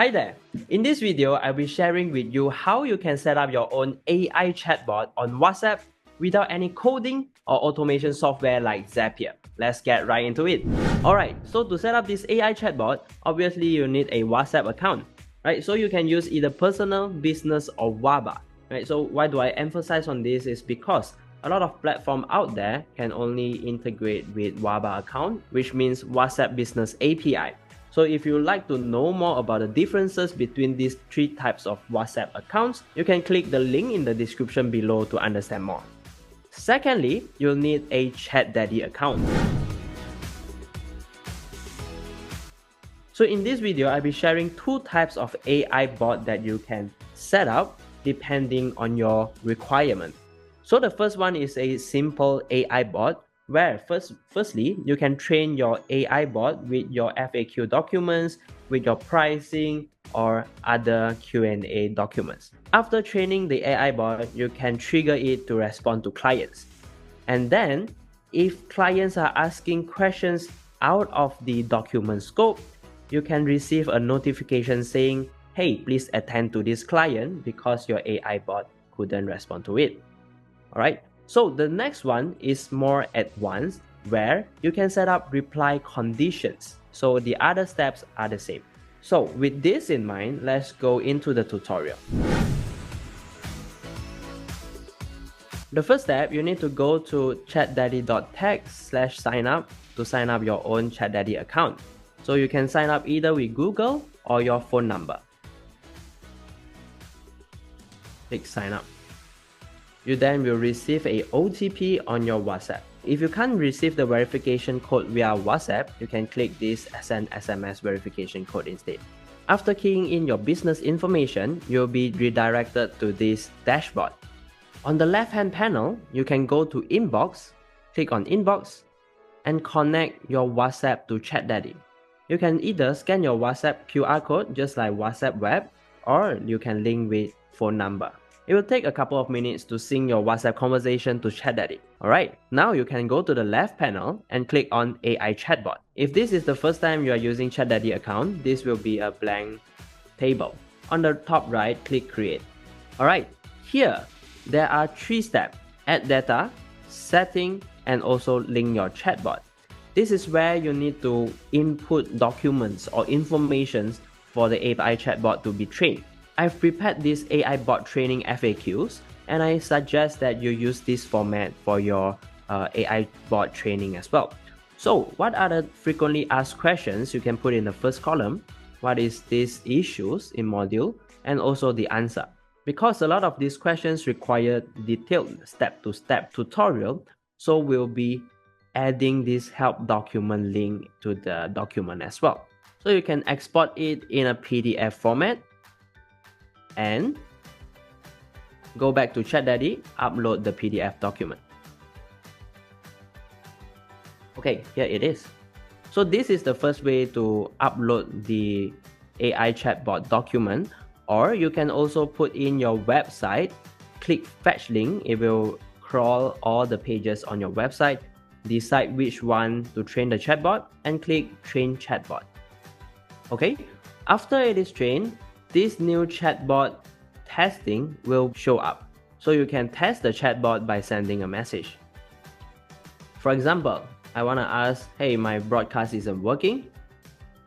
Hi there. In this video, I'll be sharing with you how you can set up your own AI chatbot on WhatsApp without any coding or automation software like Zapier. Let's get right into it. Alright, so to set up this AI chatbot, obviously you need a WhatsApp account, right? So you can use either personal, business, or WABA, right? So why do I emphasize on this is because a lot of platforms out there can only integrate with WABA account, which means WhatsApp Business API. So if you would like to know more about the differences between these three types of WhatsApp accounts, you can click the link in the description below to understand more. Secondly, you'll need a ChatDaddy account. So in this video, I'll be sharing two types of AI bot that you can set up depending on your requirement. So the first one is a simple AI bot where firstly, you can train your AI bot with your FAQ documents, with your pricing, or other Q&A documents. After training the AI bot, you can trigger it to respond to clients. And then, if clients are asking questions out of the document scope, you can receive a notification saying, hey, please attend to this client because your AI bot couldn't respond to it. Alright, so the next one is more advanced where you can set up reply conditions. So the other steps are the same. So with this in mind, let's go into the tutorial. The first step, you need to go to chatdaddy.tech/signup to sign up your own ChatDaddy account. So you can sign up either with Google or your phone number. Click sign up. You then will receive a OTP on your WhatsApp. If you can't receive the verification code via WhatsApp, you can click this send SMS verification code instead. After keying in your business information, you'll be redirected to this dashboard. On the left-hand panel, you can go to Inbox, click on Inbox, and connect your WhatsApp to ChatDaddy. You can either scan your WhatsApp QR code just like WhatsApp Web, or you can link with phone number. It will take a couple of minutes to sync your WhatsApp conversation to ChatDaddy. Alright, now you can go to the left panel and click on AI Chatbot. If this is the first time you are using ChatDaddy account, this will be a blank table. On the top right, click Create. Alright, here there are three steps: add data, setting, and also link your chatbot. This is where you need to input documents or information for the AI chatbot to be trained. I've prepared these AI bot training FAQs, and I suggest that you use this format for your AI bot training as well. So what are the frequently asked questions you can put in the first column? What is these issues in module? And also the answer. Because a lot of these questions require detailed step-to-step tutorial, so we'll be adding this help document link to the document as well. So you can export it in a PDF format and go back to ChatDaddy, upload the PDF document. Okay, here it is. So this is the first way to upload the AI chatbot document, or you can also put in your website, click fetch link, it will crawl all the pages on your website, decide which one to train the chatbot, and click train chatbot. Okay, after it is trained, this new chatbot testing will show up. So you can test the chatbot by sending a message. For example, I want to ask, hey, my broadcast isn't working.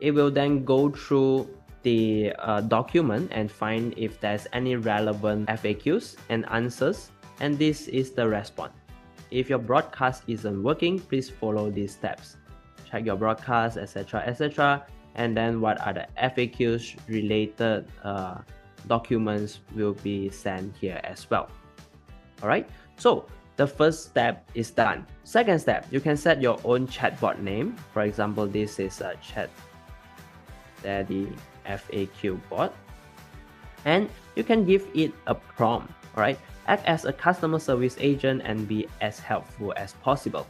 It will then go through the document and find if there's any relevant FAQs and answers, and this is the response. If your broadcast isn't working, please follow these steps. Check your broadcast, etc., etc., and then what are the FAQs related documents will be sent here as well. Alright, so the first step is done. Second step, you can set your own chatbot name. For example, this is a ChatDaddy FAQ bot, and you can give it a prompt. Alright, act as a customer service agent and be as helpful as possible.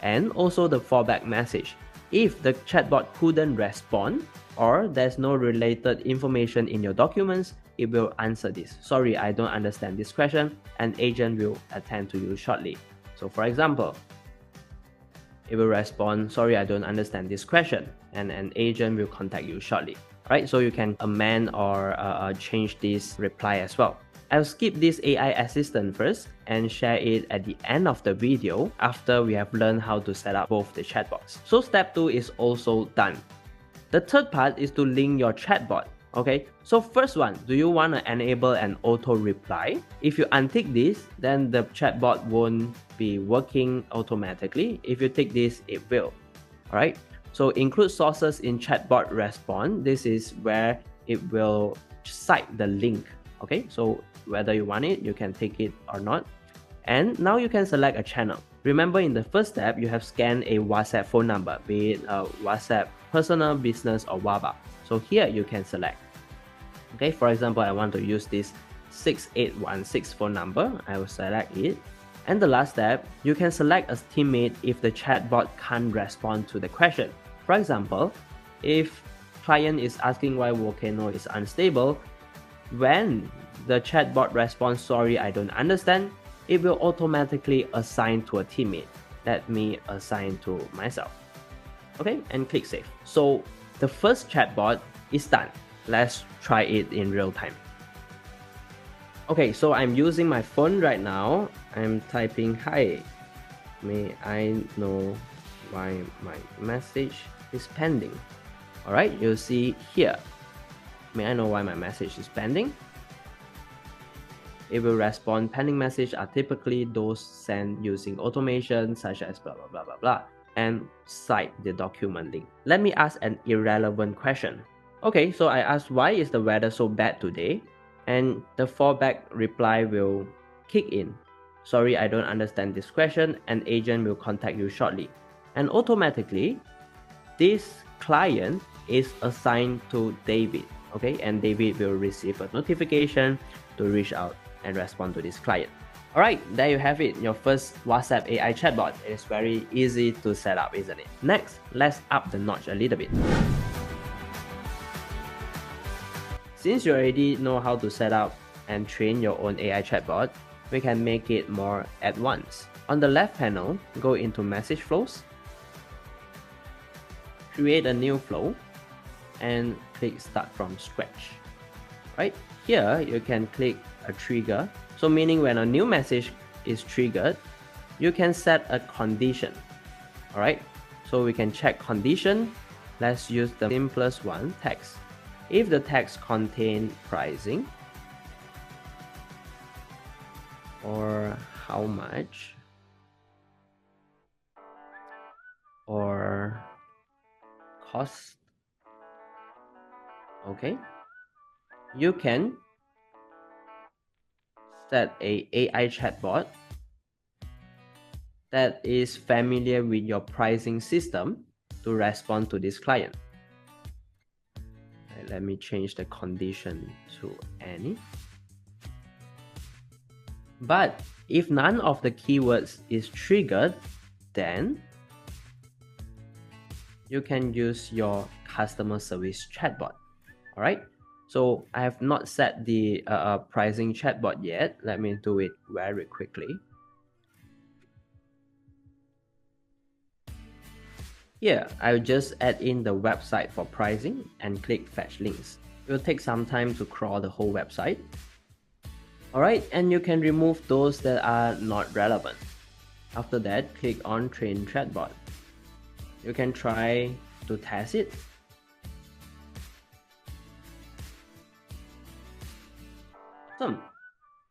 And also the fallback message. If the chatbot couldn't respond or there's no related information in your documents, it will answer this. Sorry, I don't understand this question. An agent will attend to you shortly. So for example, it will respond, sorry, I don't understand this question, and an agent will contact you shortly. right? So you can amend or change this reply as well. I'll skip this AI assistant first and share it at the end of the video after we have learned how to set up both the chatbots. So step 2 is also done. The third part is to link your chatbot. Okay, so first one, do you want to enable an auto reply? If you untick this, then the chatbot won't be working automatically. If you tick this, it will. All right, so include sources in chatbot response. This is where it will cite the link. Okay, so whether you want it, you can take it or not. And now you can select a channel. Remember, in the first step, you have scanned a WhatsApp phone number, be it a WhatsApp personal, business, or WABA. So here you can select. Okay, for example, I want to use this 6816 phone number. I will select it. And the last step, you can select a teammate if the chatbot can't respond to the question. For example, if client is asking why Volcano is unstable, when the chatbot responds, sorry, I don't understand, it will automatically assign to a teammate. Let me assign to myself. Okay, and click save. So the first chatbot is done. Let's try it in real time. Okay, so I'm using my phone right now. I'm typing, hi, may I know why my message is pending? All right, you'll see here, may I know why my message is pending? It will respond, pending message are typically those sent using automation such as blah, blah, blah, blah, blah, and cite the document link. Let me ask an irrelevant question. Okay, so I asked, why is the weather so bad today? And the fallback reply will kick in. Sorry, I don't understand this question. An agent will contact you shortly. And automatically, this client is assigned to David. Okay, and David will receive a notification to reach out and respond to this client. Alright, there you have it, your first WhatsApp AI chatbot. It is very easy to set up, isn't it? Next, let's up the notch a little bit. Since you already know how to set up and train your own AI chatbot, we can make it more advanced. On the left panel, go into message flows, create a new flow, and click start from scratch. Right here, you can click a trigger. So meaning when a new message is triggered, you can set a condition. All right, so we can check condition. Let's use the simplest one, text. If the text contains pricing or how much or cost, okay, you can set a AI chatbot that is familiar with your pricing system to respond to this client. Right, let me change the condition to any. But if none of the keywords is triggered, then you can use your customer service chatbot. All right, so I have not set the pricing chatbot yet. Let me do it very quickly. Here, I'll just add in the website for pricing and click fetch links. It will take some time to crawl the whole website. Alright, and you can remove those that are not relevant. After that, click on train chatbot. You can try to test it. Awesome.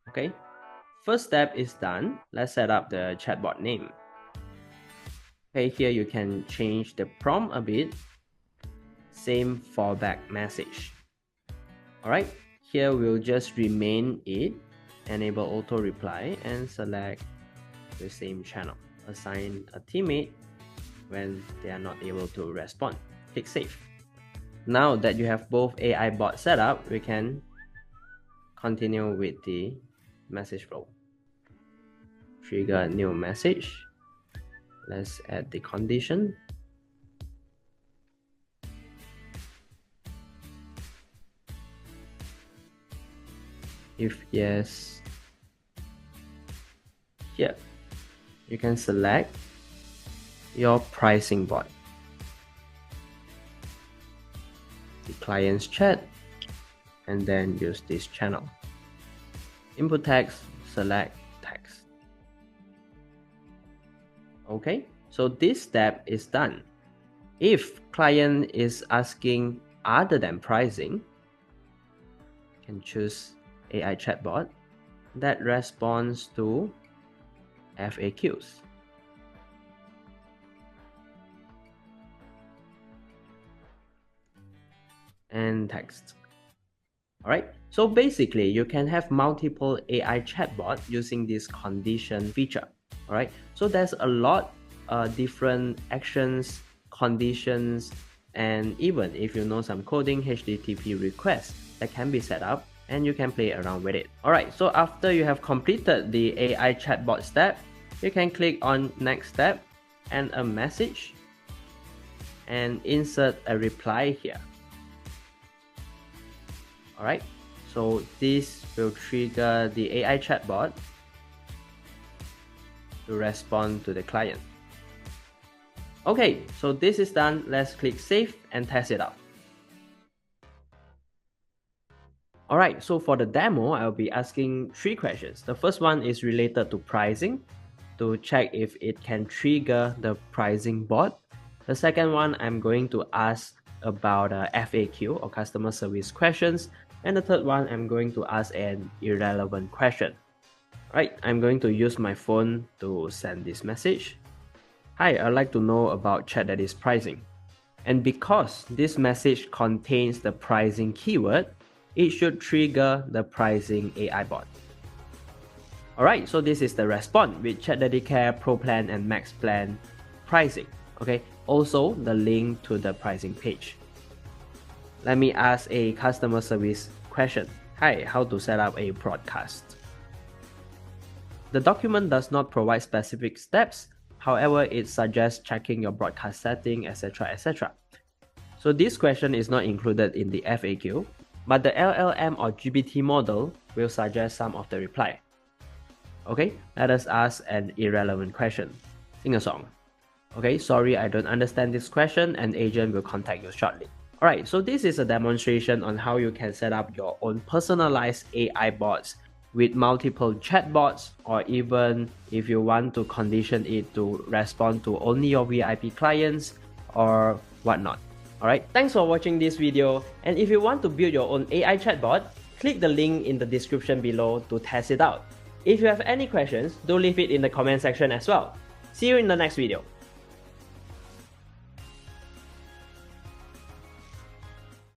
Okay, first step is done. Let's set up the chatbot name. Okay, here you can change the prompt a bit. Same fallback message. Alright, here we'll just remain it, enable auto reply, and select the same channel. Assign a teammate when they are not able to respond. Click save. Now that you have both AI bot set up, we can continue with the message flow. Trigger a new message. Let's add the condition. If yes, here you can select your pricing bot. Decline. client's chat, and then use this channel. Input text, select text. Okay, so this step is done. If client is asking other than pricing, you can choose AI chatbot that responds to FAQs. And text. Alright, so basically you can have multiple AI chatbot using this condition feature. Alright, so there's a lot different actions, conditions, and even if you know some coding, HTTP requests that can be set up, and you can play around with it. Alright, so after you have completed the AI chatbot step, you can click on next step and a message and insert a reply here. Alright, so this will trigger the AI chatbot to respond to the client. Okay, so this is done. Let's click save and test it out. Alright, so for the demo, I'll be asking 3 questions. The first one is related to pricing, to check if it can trigger the pricing bot. The second one, I'm going to ask about FAQ or customer service questions. And the third one, I'm going to ask an irrelevant question. Right, I'm going to use my phone to send this message. Hi, I'd like to know about chat that is pricing. And because this message contains the pricing keyword, it should trigger the pricing AI bot. Alright, so this is the response with Chat Care Pro Plan and Max Plan pricing. Okay, also the link to the pricing page. Let me ask a customer service question. Hi, how to set up a broadcast? The document does not provide specific steps. However, it suggests checking your broadcast setting, etc., etc. So this question is not included in the FAQ, but the LLM or GPT model will suggest some of the reply. Okay, let us ask an irrelevant question. Sing a song. Okay, sorry, I don't understand this question, and agent will contact you shortly. Alright, so this is a demonstration on how you can set up your own personalized AI bots with multiple chatbots, or even if you want to condition it to respond to only your VIP clients or whatnot. Alright, thanks for watching this video, and if you want to build your own AI chatbot, click the link in the description below to test it out. If you have any questions, do leave it in the comment section as well. See you in the next video.